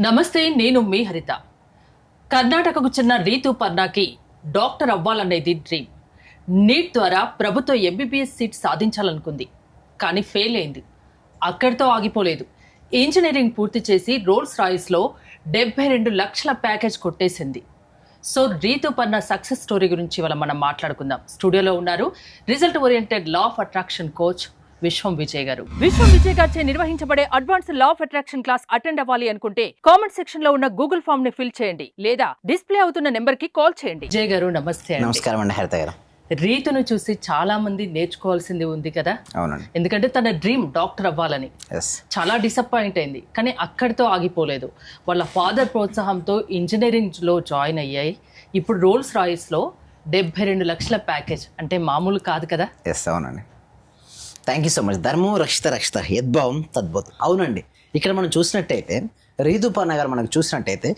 నమస్తే, నేను మీ హరిత. కర్ణాటకకు చెందిన రీతు పర్నాకి డాక్టర్ అవ్వాలనేది డ్రీమ్. నీట్ ద్వారా ప్రభుత్వ ఎంబీబీఎస్ సీట్ సాధించాలనుకుంది, కానీ ఫెయిల్ అయింది. అక్కడితో ఆగిపోలేదు. ఇంజనీరింగ్ పూర్తి చేసి రోల్స్ రాయిస్లో 72 లక్షల ప్యాకేజ్ కొట్టేసింది. సో రీతు పర్నా సక్సెస్ స్టోరీ గురించి ఇవాళ మనం మాట్లాడుకుందాం. స్టూడియోలో ఉన్నారు result oriented law of attraction coach విశ్వం విజయ్ గారు. విశ్వం విజయ్ గారిచే నిర్వహించబడే advance law of attraction class attend అవ్వాలి అనుకుంటే కామెంట్ సెక్షన్ లో ఉన్న గూగుల్ ఫామ్ ని ఫిల్ చేయండి, లేదా డిస్ప్లే అవుతున్న నెంబర్ కి కాల్ చేయండి. విజయ్ గారు నమస్తే. నమస్కారం అండి హరిత గారు. రీతును చూసి చాలా మంది నేర్చుకోవాల్సింది ఉంది కదా. అవునండి. ఎందుకంటే తన డ్రీమ్ డాక్టర్ అవ్వాలని. చాలా డిసప్పాయింట్ అయింది, కానీ అక్కడితో ఆగిపోలేదు. వాళ్ళ ఫాదర్ ప్రోత్సాహంతో ఇంజనీరింగ్ లో జాయిన్ అయ్యాయి. ఇప్పుడు రోల్స్ రాయిస్ లో 72 లక్షల ప్యాకేజ్ అంటే మామూలు కాదు కదా. అవునండి. Thank you so much. ధర్మం రక్షిత రక్షిత యద్భావం తద్భుతం. అవునండి, ఇక్కడ మనం చూసినట్టయితే రీతు పర్నా గారు మనకు చూసినట్టయితే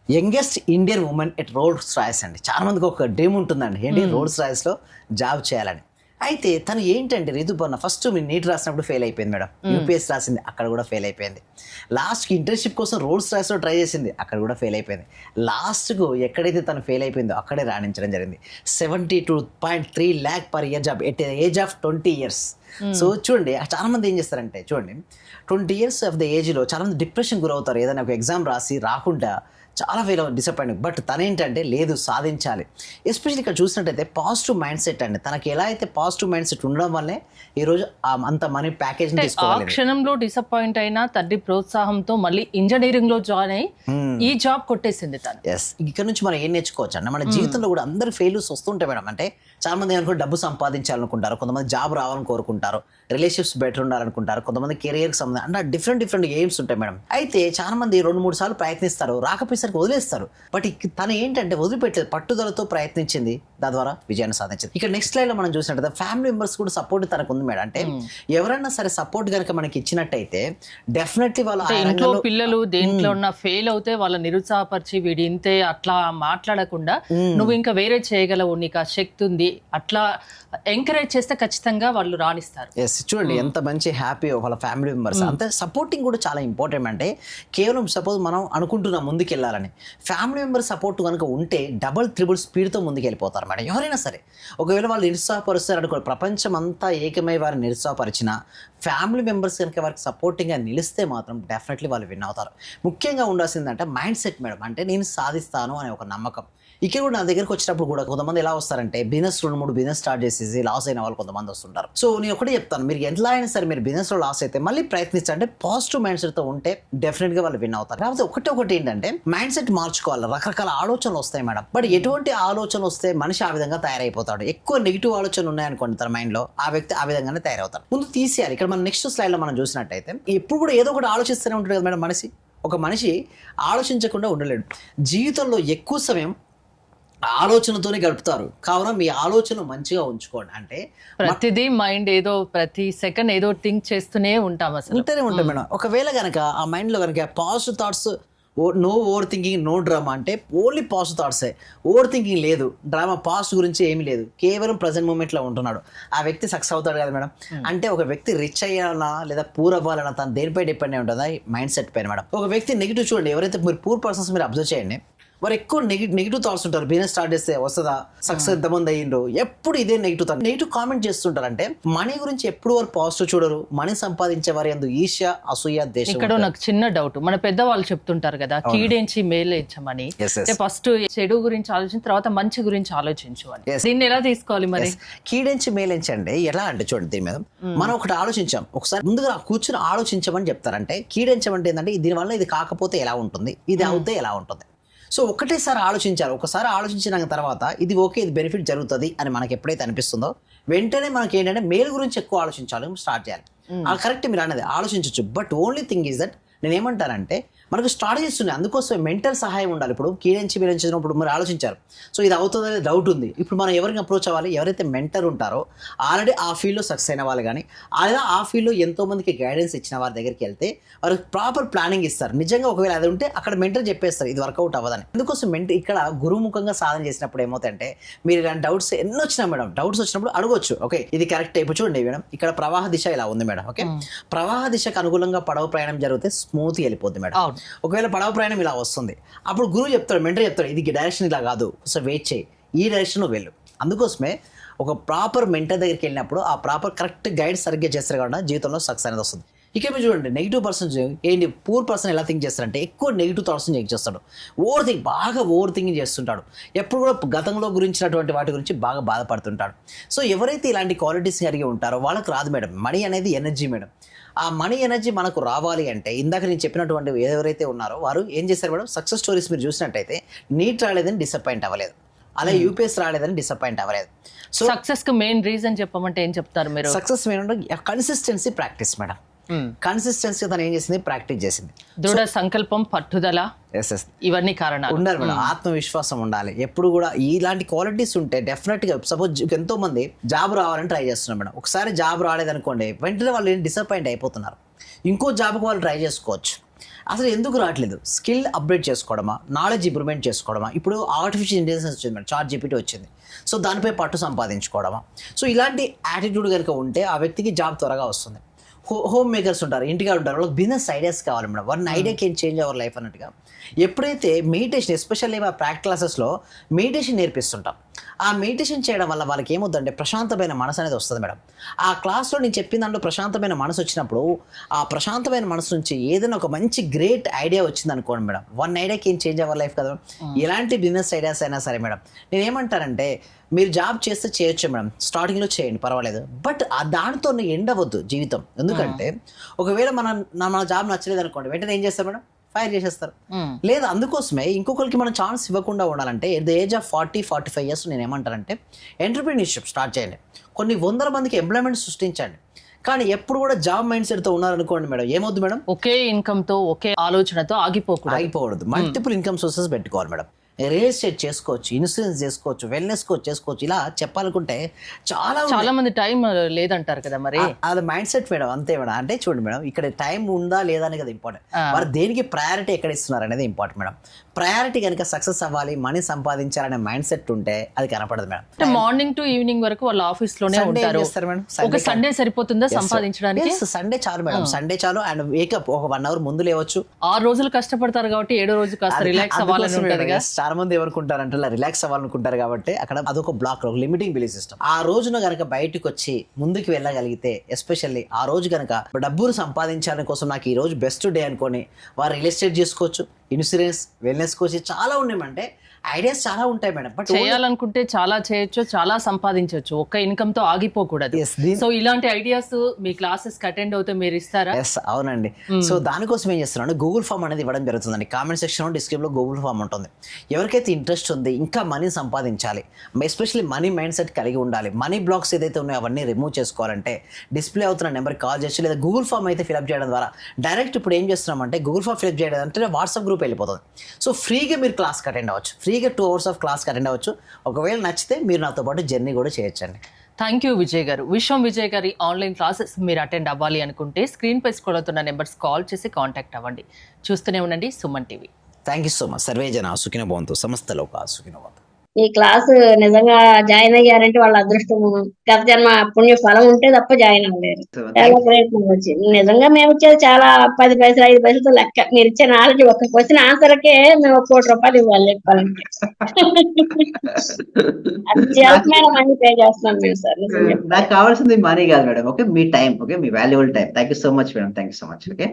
youngest Indian women at Rolls Royce అండి. చాలా మందికి ఒక డ్రీమ్ ఉంటుందండి, ఏంటి రోల్స్ రాయిస్లో జాబ్ చేయాలని. అయితే తను ఏంటంటే రీతు పర్నా ఫస్ట్ మీరు నీట్ రాసినప్పుడు ఫెయిల్ అయిపోయింది మేడం. యూపీఎస్ రాసింది, అక్కడ కూడా ఫెయిల్ అయిపోయింది. లాస్ట్కి ఇంటర్న్షిప్ కోసం రోల్స్ రాయిస్లో ట్రై చేసింది, అక్కడ కూడా ఫెయిల్ అయిపోయింది. లాస్ట్కు ఎక్కడైతే తను ఫెయిల్ అయిపోయిందో అక్కడే రాణించడం జరిగింది. 72.3 lakh per year job at age of 20 years. So చూడండి, చాలా మంది ఏం చేస్తారంటే చూడండి 20 years ఆఫ్ ద ఏజ్లో చాలా మంది డిప్రెషన్ గురవుతారు. ఏదైనా ఒక ఎగ్జామ్ రాసి రాకుండా చాలా డిసప్పాయింట్. బట్ తనేంటంటే లేదు, సాధించాలి. ఎస్పెషల్లీ ఇక్కడ చూసినట్టయితే పాజిటివ్ మైండ్ సెట్ అండి. తనకి ఎలా అయితే పాజిటివ్ మైండ్ సెట్ ఉండడం వల్లే ఈరోజు అంత మనీ ప్యాకేజ్ తీసుకోవాలి. క్షణంలో డిసప్పాయింట్ అయినా తండ్రి ప్రోత్సాహంతో మళ్ళీ ఇంజనీరింగ్ లో జాయిన్ అయ్యి ఈ జాబ్ కొట్టేసింది తను. ఇక్కడ నుంచి మనం ఏం నేర్చుకోవచ్చు అంటే మన జీవితంలో కూడా అందరు ఫెయిల్యూర్స్ వస్తుంటాయి మేడం. అంటే చాలా మంది అనుకుంటే డబ్బు సంపాదించాలనుకుంటారు, కొంతమంది జాబ్ రావాలని కోరుకుంటారు, రిలేషన్షిప్స్ బెటర్ ఉండాలనుకుంటారు, కొంతమంది కెరియర్కి సంబంధించి అంటే డిఫరెంట్ ఎయిమ్స్ ఉంటాయి మేడం. అయితే చాలా మంది 2-3 సార్లు ప్రయత్నిస్తారు, రాకపోయేసరికి వదిలేస్తారు. బట్ తను ఏంటంటే వదిలిపెట్టలేదు, పట్టుదలతో ప్రయత్నించింది, దాని ద్వారా విజయాన్ని సాధించింది. ఇక్కడ నెక్స్ట్ లైన్ లో మనం చూసినట్టయితే ఫ్యామిలీ మెంబర్స్ కూడా సపోర్ట్ తనకు ఉంది మేడం. అంటే ఎవరైనా సరే సపోర్ట్ కనుక మనకి ఇచ్చినట్టయితే డెఫినెట్లీ వాళ్ళు పిల్లలు దేంట్లో ఉన్న ఫెయిల్ అవుతే వాళ్ళ నిరుత్సాహపరిచి వీడి ఇంతే అట్లా మాట్లాడకుండా నువ్వు ఇంకా వేరే చేయగలవు, నీకు ఆ శక్తి ఉంది, అట్లా ఎంకరేజ్ చేస్తే ఖచ్చితంగా వాళ్ళు రాణిస్తారు. చూడండి ఎంత మంచి హ్యాపీ వాళ్ళ ఫ్యామిలీ మెంబర్స్. అంతే సపోర్టింగ్ కూడా చాలా ఇంపార్టెంట్. అంటే కేవలం సపోజ్ మనం అనుకుంటున్నాం ముందుకు వెళ్ళాలని, ఫ్యామిలీ మెంబర్ సపోర్ట్ కనుక ఉంటే డబుల్ త్రిబుల్ స్పీడ్తో ముందుకు వెళ్ళిపోతారు మేడం. ఎవరైనా సరే ఒకవేళ వాళ్ళు నిరుత్సాహపరుస్తారు అనుకో, ప్రపంచం అంతా ఏకమై వారిని నిరుత్సాహపరిచిన ఫ్యామిలీ మెంబర్స్ కనుక వారికి సపోర్టింగ్గా నిలిస్తే మాత్రం డెఫినెట్లీ వాళ్ళు విన్ అవుతారు. ముఖ్యంగా ఉండాల్సిందంటే మైండ్ సెట్ మేడం. అంటే నేను సాధిస్తాను అనే ఒక నమ్మకం. ఇక్కడ కూడా నా దగ్గరకు వచ్చినప్పుడు కూడా కొంతమంది ఎలా వస్తారంటే బిజినెస్ 2-3 బిజినెస్ స్టార్ట్ చేసేసి లాస్ అయిన వాళ్ళు కొంతమంది వస్తుంటారు. సో నేను ఒకటే చెప్తాను, మీరు ఎట్లా అయినా సరే మీరు బిజినెస్లో లాస్ అయితే మళ్ళీ ప్రయత్నించంటే పాజిటివ్ మైండ్ సెట్తో ఉంటే డెఫినెట్గా వాళ్ళు విన్ అవుతారు. కాకపోతే ఒకటి ఏంటంటే మైండ్ సెట్ మార్చుకోవాలి. రకరకాల ఆలోచనలు వస్తాయి మేడం. బట్ ఎటువంటి ఆలోచన వస్తే మనిషి ఆ విధంగా తయారైపోతాడు. ఎక్కువ నెగిటివ్ ఆలోచనలు ఉన్నాయనుకోండి తన మైండ్లో, ఆ వ్యక్తి ఆ విధంగానే తయారవుతాడు. ముందు తీసేయాలి. ఇక్కడ మనం నెక్స్ట్ స్లైడ్లో మనం చూసినట్టయితే ఎప్పుడు కూడా ఏదో ఒకటి ఆలోచిస్తూనే ఉంటాడు కదా మేడం మనిషి. ఒక మనిషి ఆలోచించకుండా ఉండలేడు. జీవితంలో ఎక్కువ సమయం ఆలోచనతోనే గడుపుతారు. కావున మీ ఆలోచన మంచిగా ఉంచుకోండి. అంటే ప్రతిదీ మైండ్ ఏదో ప్రతి సెకండ్ ఏదో థింక్ చేస్తూనే ఉంటాం, అసలు ఉంటూనే ఉంటాం మేడం. ఒకవేళ కనుక ఆ మైండ్లో కనుక positive thoughts, no overthinking, no drama, అంటే ఓన్లీ పాజిటివ్ థాట్సే, ఓవర్ థింకింగ్ లేదు, డ్రామా పాస్ట్ గురించి ఏమీ లేదు, కేవలం ప్రజెంట్ మూమెంట్లో ఉంటున్నాడు, ఆ వ్యక్తి సక్సెస్ అవుతాడు కదా మేడం. అంటే ఒక వ్యక్తి రిచ్ అయ్యాలన్నా లేదా పూర్ అవ్వాలన్నా తను దేనిపై డిపెండ్ అయి ఉంటుందా? మైండ్ సెట్ పైన మేడం. ఒక వ్యక్తి నెగిటివ్ చూడండి, ఎవరైతే మీరు పూర్ పర్సన్స్ మీరు అబ్జర్వ్ చేయండి, వారు ఎక్కువ నెగిటివ్ థాట్స్ ఉంటారు. బిజినెస్ స్టార్ట్ చేస్తే వస్తుందా, సక్సెస్ ఎంతమంది అయ్యిండ్రు, ఎప్పుడు ఇదే నెగిటివ్ కామెంట్ చేస్తుంటారు. అంటే మనీ గురించి ఎప్పుడు వారు పాజిటివ్ చూడరు. మనీ సంపాదించే వారి యందు ఈర్ష్య, అసూయ, ద్వేషం. ఇక్కడ నాకు చిన్న డౌట్, మన పెద్దవాళ్ళు చెప్తుంటారు కదా, కీడెంచి మేలేంచమని. ఫస్ట్ చెడు గురించి ఆలోచించిన తర్వాత మంచి గురించి ఆలోచించు అని. దీన్ని ఎలా తీసుకోవాలి మరి? కీడెంచి మేలేంచండి ఎలా అంటే చూడండి, దీని మీద మనం ఒకటి ఆలోచించాం, ఒకసారి ముందుగా కూర్చొని ఆలోచించమని చెప్తారంటే కీడెంచమంటే ఏంటంటే దీనివల్ల ఇది కాకపోతే ఎలా ఉంటుంది, ఇది అవుతే ఎలా ఉంటుంది. సో ఒకటేసారి ఆలోచించాలి. ఒకసారి ఆలోచించిన తర్వాత ఇది ఓకే, ఇది బెనిఫిట్ జరుగుతుంది అని మనకి ఎప్పుడైతే అనిపిస్తుందో వెంటనే మనకి ఏంటంటే మేలు గురించి ఎక్కువ ఆలోచించాలి, స్టార్ట్ చేయాలి. కరెక్ట్ మీరు అనేది ఆలోచించవచ్చు. But only thing is that నేను ఏమంటానంటే మనకు స్ట్రాటజీస్ ఉన్నాయి, అందుకోసం మెంటల్ సహాయం ఉండాలి. ఇప్పుడు కీడెంచి వీరించినప్పుడు మీరు ఆలోచించారు, సో ఇది అవుతుందనే డౌట్ ఉంది. ఇప్పుడు మనం ఎవరికి అప్రోచ్ అవ్వాలి? ఎవరైతే మెంటర్ ఉంటారో ఆల్రెడీ ఆ ఫీల్డ్లో సక్సెస్ అయిన వాళ్ళు కానీ లేదా ఆ ఫీల్డ్లో ఎంతోమందికి గైడెన్స్ ఇచ్చిన వారి దగ్గరికి వెళ్తే వారు ప్రాపర్ ప్లానింగ్ ఇస్తారు. నిజంగా ఒకవేళ అది ఉంటే అక్కడ మెంటర్ చెప్పేస్తారు ఇది వర్కౌట్ అవ్వదని. అందుకోసం ఇక్కడ గురుముఖంగా సాధన చేసినప్పుడు ఏమవుతుందంటే మీరు ఇలాంటి డౌట్స్ ఎన్ని వచ్చినా మేడం, డౌట్స్ వచ్చినప్పుడు అడగొచ్చు. ఓకే ఇది కరెక్ట్. ఇప్పుడు చూడండి మేడం, ఇక్కడ ప్రవాహ దిశ ఇలా ఉంది మేడం. ఓకే ప్రవాహ దిశకు అనుగుణంగా పడవ ప్రయాణం జరిగితే స్మూత్గా వెళ్ళిపోద్ది మేడం. అవును. ఒకవేళ పడవ ప్రయాణం ఇలా వస్తుంది, అప్పుడు గురువు చెప్తాడు, మెంటర్ చెప్తాడు, ఇది డైరెక్షన్ ఇలా కాదు, సో వెయిట్ చేయి, ఈ డైరెక్షన్లో వెళ్ళు. అందుకోసమే ఒక ప్రాపర్ మెంటర్ దగ్గరికి వెళ్ళినప్పుడు ఆ ప్రాపర్ కరెక్ట్ గైడ్ సరిగ్గా చేస్తారు కాబట్టి జీవితంలో సక్సెస్ అనేది వస్తుంది. ఇక మీరు చూడండి, నెగిటివ్ పర్సన్ ఏంటి, పూర్ పర్సన్ ఎలా థింక్ చేస్తారంటే ఎక్కువ నెగిటివ్ థాట్స్ థింక్ చేస్తాడు, బాగా ఓవర్ థింకింగ్ చేస్తుంటాడు, ఎప్పుడు కూడా గతంలో గురించినటువంటి వాటి గురించి బాగా బాధపడుతుంటాడు. సో ఎవరైతే ఇలాంటి క్వాలిటీస్ కలిగి ఉంటారో వాళ్ళకి రాదు మేడం. మనీ అనేది ఎనర్జీ మేడం. ఆ మనీ ఎనర్జీ మనకు రావాలి అంటే ఇందాక నేను చెప్పినటువంటి ఎవరైతే ఉన్నారో వారు ఏం చేశారు మేడం, సక్సెస్ స్టోరీస్ మీరు చూసినట్టయితే నీట్ రాలేదని డిసప్పాయింట్ అవ్వలేదు, అలాగే యూపీఎస్ రాలేదని డిసప్పాయింట్ అవ్వలేదు. సో సక్సెస్ కి మెయిన్ రీజన్ చెప్పమంటే ఏం చెప్తారు మీరు? Success main consistency practice madam. Consistency తను ఏం చేసింది, ప్రాక్టీస్ చేసింది. దృఢ సంకల్పం, పట్టుదల, ఇవన్నీ కారణాలు ఉండాలి మేడం. ఆత్మవిశ్వాసం ఉండాలి. ఎప్పుడు కూడా ఇలాంటి క్వాలిటీస్ ఉంటే డెఫినెట్ గా, సపోజ్ ఎంతో మంది జాబ్ రావాలని ట్రై చేస్తున్నారు మేడం, ఒకసారి జాబ్ రాలేదనుకోండి వెంటనే వాళ్ళు డిసప్పాయింట్ అయిపోతున్నారు, ఇంకో జాబ్కి వాళ్ళు ట్రై చేసుకోవచ్చు. అసలు ఎందుకు రావట్లేదు, స్కిల్ అప్డేట్ చేసుకోవడమా, నాలెడ్జ్ ఇంప్రూవ్మెంట్ చేసుకోవడమా, ఇప్పుడు ఆర్టిఫిషియల్ ఇంటెలిజెన్స్ వచ్చింది మేడం, చాట్ జీపీటీ వచ్చింది, సో దానిపై పట్టు సంపాదించుకోవడమా. సో ఇలాంటి యాటిట్యూడ్ కనుక ఉంటే ఆ వ్యక్తికి జాబ్ త్వరగా వస్తుంది. హోమ్ మేకర్స్ ఉంటారు, ఇంటిగా ఉంటారు, వాళ్ళకి బిజినెస్ ఐడియాస్ కావాలి madam. One idea can change our life అన్నట్టుగా. ఎప్పుడైతే మెడిటేషన్, ఎస్పెషల్లీ మా ప్రాక్టికల్ క్లాసెస్లో మెడిటేషన్ నేర్పిస్తుంటాం, ఆ మెడిటేషన్ చేయడం వల్ల వాళ్ళకి ఏమవుతుందంటే ప్రశాంతమైన మనసు అనేది వస్తుంది మేడం. ఆ క్లాస్లో నేను చెప్పిన దాంట్లో ప్రశాంతమైన మనసు వచ్చినప్పుడు ఆ ప్రశాంతమైన మనసు నుంచి ఏదైనా ఒక మంచి గ్రేట్ ఐడియా వచ్చింది అనుకోండి madam, one idea can change our life కదా. ఎలాంటి బిజినెస్ ఐడియాస్ అయినా సరే మేడం, నేను ఏమంటానంటే మీరు జాబ్ చేస్తే చేయొచ్చు మేడం, స్టార్టింగ్లో చేయండి పర్వాలేదు, బట్ దానితో ఎండ్ అవ్వద్దు జీవితం. ఎందుకంటే ఒకవేళ మన జాబ్ నచ్చలేదు అనుకోండి, వెంటనే ఏం చేస్తారు మేడం, ఫైర్ చేసేస్తారు. లేదా అందుకోసమే ఇంకొకరికి మనం ఛాన్స్ ఇవ్వకుండా ఉండాలంటే at the age of 40-45 years నేను ఏమంటానంటే ఎంటర్‌ప్రెన్యూర్‌షిప్ స్టార్ట్ చేయండి, కొన్ని వందల మందికి ఎంప్లాయ్మెంట్ సృష్టించండి. కానీ ఎప్పుడు కూడా జాబ్ మైండ్ సెట్తో ఉన్నారనుకోండి మేడం, ఏమవుతుంది మేడం, ఒకే ఇన్కమ్తో ఒకే ఆలోచనతో ఆగిపోకూడదు. మల్టిపుల్ ఇన్కమ్ సోర్సెస్ పెట్టుకోవాలి మేడం. రియల్ ఎస్టేట్ చేసుకోవచ్చు, ఇన్సూరెన్స్ చేసుకోవచ్చు, వెల్నెస్ కోచ్ చేసుకోవచ్చు. ఇలా చెప్పాలనుకుంటే చాలా మంది టైం లేదంటారు కదా, మరి అది మైండ్ సెట్ మేడం. అంతే మేడం. అంటే చూడండి మేడం, ఇక్కడ టైం ఉందా లేదా అనేది కదా ఇంపార్టెంట్, మరి దేనికి ప్రయారిటీ ఎక్కడ ఇస్తున్నారు అనేది ఇంపార్టెంట్ మేడం. ప్రయారిటీ కనుక సక్సెస్ అవ్వాలి, మనీ సంపాదించాలనే మైండ్ సెట్ ఉంటే అది కనపడదు మేడం. అంటే మార్నింగ్ టు ఈవినింగ్ వరకు వాళ్ళ ఆఫీస్ లోనే ఉంటారు మేడం. ఒక సండే సరిపోతుందా సంపాదించడానికి? సండే చాలు మేడం, సండే చాలు. అండ్ వేకప్ ఒక 1 hour ముందు లేవచ్చు. 6 రోజులు కష్టపడతారు కాబట్టి 7వ రోజు కాస్త రిలాక్స్ అవ్వాలని ఉంటుంది. చాలా మంది ఏమనుకుంటారంటే రిలాక్స్ అవ్వాలనుకుంటారు కాబట్టి అక్కడ అదొక బ్లాక్, ఒక లిమిటింగ్ బిలీఫ్ సిస్టమ్. ఆ రోజున కనుక బయటకు వచ్చి ముందుకు వెళ్ళగలిగితే, ఎస్పెషల్లీ ఆ రోజు కనుక డబ్బులు సంపాదించడం కోసం నాకు ఈ రోజు బెస్ట్ డే అనుకొని వారు రియల్ ఎస్టేట్ చేసుకోవచ్చు, ఇన్సూరెన్స్, వెల్నెస్ కోచ్ చాలా ఉన్నాయంటే ఐడియాస్ చాలా ఉంటాయి మేడం. బట్ చేయాలనుకుంటే చాలా చేయొచ్చు, చాలా సంపాదించవచ్చు, ఒక్క ఇన్కమ్ తో ఆగిపోకూడదు. సో ఇలాంటి ఐడియాస్ మీ క్లాసెస్ కి అటెండ్ అవుతే మీరు ఇస్తారా? ఎస్, అవునండి. సో దానికోసం ఏం చేస్తున్నాను, గూగుల్ ఫామ్ అనేది ఇవ్వడం జరుగుతుందండి. కామెంట్ సెక్షన్ డిస్క్రిప్షన్లో గూగుల్ ఫామ్ ఉంటుంది. ఎవరికైతే ఇంట్రెస్ట్ ఉంది, ఇంకా మనీ సంపాదించాలి, ఎస్పెషల్లీ మనీ మైండ్ సెట్ కలిగి ఉండాలి, మనీ బ్లాక్స్ ఏదైతే ఉన్నాయో అవన్నీ రిమూవ్ చేసుకోవాలంటే డిస్ప్లే అవుతున్న నెంబర్కి కాల్ చేసి లేదా గూగుల్ ఫామ్ అయితే ఫిల్అప్ చేయడం ద్వారా డైరెక్ట్ ఇప్పుడు ఏం చేస్తున్నామంటే గూగుల్ ఫామ్ ఫిల్అప్ చేయడం అంటే వాట్సాప్ గ్రూప్ వెళ్ళిపోతుంది. సో ఫ్రీగా మీరు క్లాస్కి అటెండ్ అవ్వచ్చు, ఫ్రీగా 2 hours ఆఫ్ క్లాస్కి అటెండ్ అవ్వచ్చు. ఒకవేళ నచ్చితే మీరు నాతో పాటు జర్నీ కూడా చేయొచ్చండి. థ్యాంక్ యూ విజయ్ గారు. విజయ్ గారి ఆన్లైన్ క్లాసెస్ మీరు అటెండ్ అవ్వాలి అనుకుంటే స్క్రీన్ పై స్క్రోల్ అవుతున్న నెంబర్స్ కాల్ చేసి కాంటాక్ట్ అవ్వండి. చూస్తూనే ఉండండి Suman TV. Thank you so much. Survey జన సుఖినో భవంతు, సమస్త లోకా సుఖినో భవంతు. ఈ క్లాస్ నిజంగా జాయిన్ అయ్యారంటే వాళ్ళ అదృష్టం, గత జన్మ పుణ్య ఫలం ఉంటే తప్ప జాయిన్ అవ్వలేరు. చాలా ప్రయత్నం వచ్చింది. నిజంగా మేము ఇచ్చేది చాలా 10 పైసలు 5 పైసలతో లెక్క. మీరు ఇచ్చే నాలెడ్జ్ ఒక క్వశ్చన్ ఆన్సర్కే మేము 1 కోటి రూపాయలు ఇవ్వాలి చెప్పాలంటే. అత్యల్పమైన మనీ పే చేస్తున్నాం మేము సార్. నాకు కావాల్సింది మనీ కాదు madam, okay, me time, okay, me valuable time. Thank you so much madam, thank you so much. Okay.